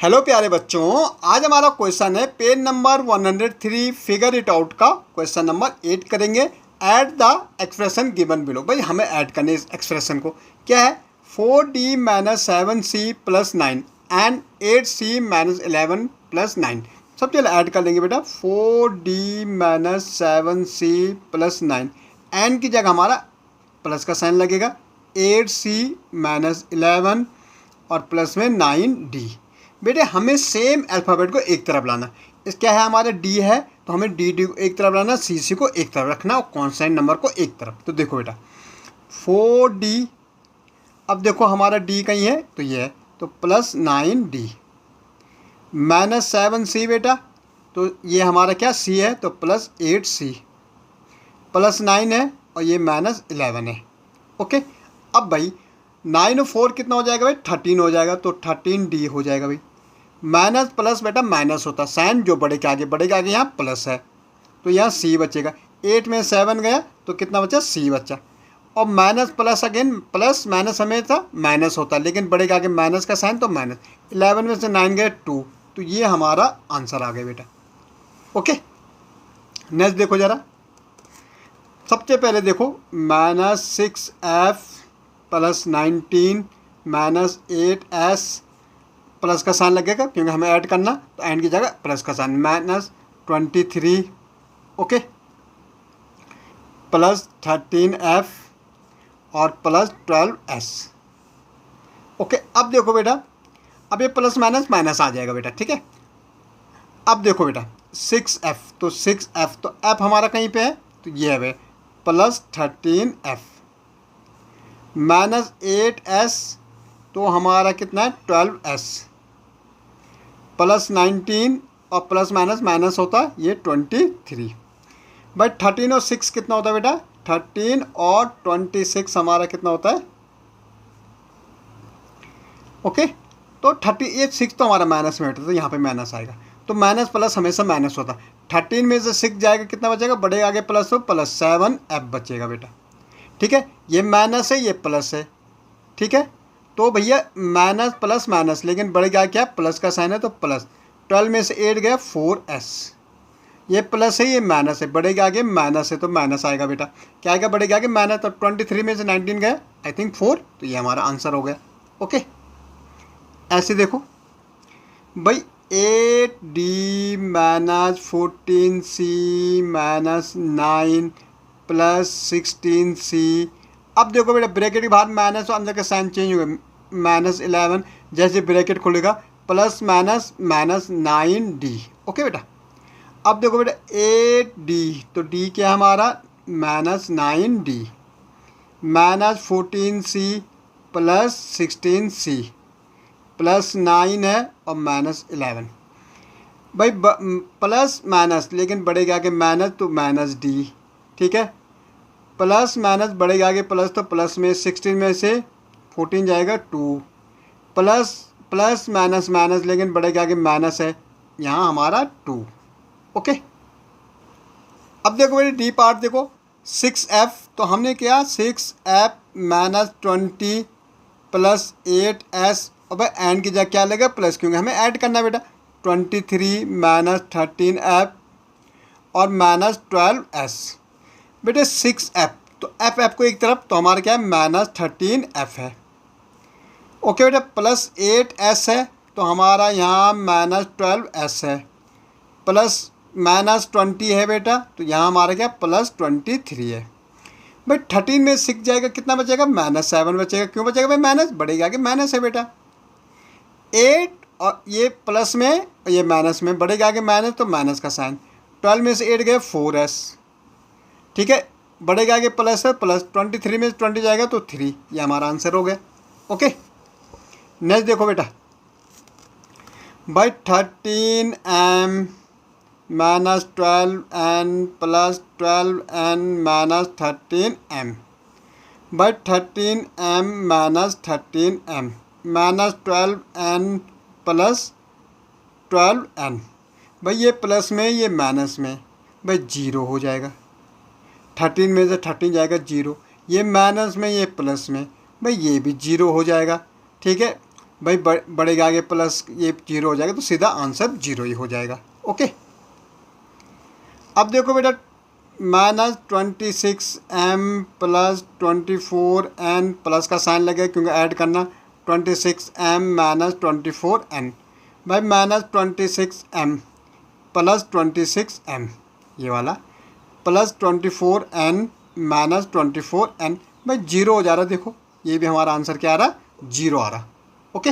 Hello प्यारे बच्चों, आज हमारा क्वेश्चन है page number 103 figure it out का क्वेश्चन नंबर 8 करेंगे। Add the expression given below. भाई हमें ऐड करने इस एक्सप्रेशन को। क्या है? 4d minus 7c plus 9 and 8c minus 11 plus 9। सब चलो ऐड कर लेंगे बेटा। 4d minus 7c plus 9 and की जगह हमारा प्लस का साइन लगेगा। 8c माइनस 11 और प्लस में 9d। बेटे हमें सेम अल्फ़ाबेट को एक तरफ लाना। इस क्या है, हमारा डी है तो हमें डी डी को एक तरफ लाना, सी सी को एक तरफ रखना और कॉन्स्टेंट नंबर को एक तरफ। तो देखो बेटा 4d, अब देखो हमारा डी कहीं है तो ये है, तो प्लस 9d माइनस 7c बेटा, तो ये हमारा क्या सी है तो प्लस 8c प्लस 9 है और ये माइनस 11 है। ओके, अब भाई 9 और 4 कितना हो जाएगा भाई? 13 हो जाएगा, तो 13d हो जाएगा भाई। माइनस प्लस बेटा माइनस होता, साइन जो बड़े के आगे यहाँ प्लस है तो यहाँ सी बचेगा। 8 में 7 गया तो कितना बचा? सी बचा। और minus plus again plus minus हमेशा माइनस होता है, लेकिन बड़े के आगे माइनस का साइन तो माइनस। 11 में से 9 गए 2, तो ये हमारा आंसर आ गया बेटा। ओके, नेक्स्ट देखो ज़रा। सबसे पहले देखो minus 6f plus 19 minus 8s plus का साइन लगेगा क्योंकि हमें ऐड करना, तो एंड की जगह प्लस का sign. Minus 23 okay plus 13f और प्लस 12s। ओके, अब देखो बेटा, अब ये प्लस माइनस माइनस आ जाएगा बेटा। ठीक है, अब देखो बेटा 6f, तो 6f तो f हमारा कहीं पे है तो ये है प्लस 13f माइनस 8s तो हमारा कितना है 12s प्लस 19 और प्लस माइनस माइनस होता है ये 23। भाई 13 और 6 कितना होता है बेटा? 13 और 26 हमारा कितना होता है? ओके, तो 30, ये 6 तो हमारा माइनस में होता है तो यहाँ पे माइनस आएगा, तो माइनस प्लस हमेशा माइनस होता है। 13 में से 6 जाएगा, कितना बचेगा? बड़े आगे प्लस हो, प्लस 7f बचेगा बेटा। ठीक है, ये माइनस है ये प्लस है। ठीक है, तो भैया माइनस प्लस माइनस, लेकिन बड़े क्या क्या प्लस का साइन है तो प्लस। 12 में से 8 गया 4s, ये प्लस है ये माइनस है, बड़े के आगे माइनस है तो माइनस आएगा बेटा। क्या आएगा? बड़े के आगे माइनस, तो 23 में से 19 गया आई थिंक 4, तो ये हमारा आंसर हो गया। ओके, ऐसे देखो भाई 8d minus 14c minus 9 plus 16c। अब देखो बेटा ब्रैकेट के बाहर माइनस और अंदर का साइन चेंज हो गया, माइनस 11, जैसे ब्रैकेट खुलेगा plus minus minus 9d। Okay बेटा, अब देखो बेटा 8d, तो d क्या हमारा? Minus 9d minus 14c plus 16c plus 9 है और माइनस 11। भाई प्लस माइनस, लेकिन बड़े के आगे माइनस तो माइनस d। ठीक है, प्लस माइनस बड़े के आगे प्लस, तो प्लस में 16 में से 14 जाएगा 2, प्लस प्लस माइनस माइनस, लेकिन बड़े के आगे माइनस है, यहाँ हमारा 2। ओके, अब देखो बेटे डी पार्ट देखो 6f, तो हमने क्या 6f माइनस 20 प्लस 8s, और भाई एंड की जगह क्या लगेगा? प्लस, क्योंकि हमें ऐड करना है बेटा। 23 माइनस 13f और माइनस 12s। बेटे 6f, तो f को एक तरफ, तो हमारा क्या है? माइनस 13f है। ओके बेटा, प्लस 8s है तो हमारा यहाँ माइनस 12s है, प्लस माइनस 20 है बेटा, तो यहाँ हमारा क्या? प्लस 23 है। भाई 13 में 6 जाएगा, कितना बचेगा? माइनस 7 बचेगा। क्यों बचेगा भाई? माइनस, बढ़ेगा आगे माइनस है बेटा। 8 और ये प्लस में और ये माइनस में, बढ़ेगा आगे माइनस तो माइनस का साइन। 12 में से 8 गए 4s। ठीक है, बढ़ेगा आगे प्लस है, प्लस 23 में 20 जाएगा तो 3, ये हमारा आंसर हो गया। ओके, नेक्स्ट देखो बेटा भाई 13m minus 12n plus 12n minus 13m। भाई 13m minus 13m minus 12n plus 12n। भाई ये प्लस में ये माइनस में, भाई 0 हो जाएगा। 13 में से 13 जाएगा 0, ये माइनस में ये प्लस में, भाई ये भी 0 हो जाएगा। ठीक है, भाई बड़े के आगे प्लस ये 0 हो जाएगा तो सीधा आंसर 0 ही हो जाएगा। ओके, अब देखो बेटा -26m प्लस 24n प्लस का साइन लगेगा क्योंकि ऐड करना 26m -24n। भाई -26m प्लस 26m ये वाला प्लस 24n -24n भाई 0 हो जा रहा है। देखो ये भी हमारा आंसर क्या आ रहा, 0 आ रहा। ओके।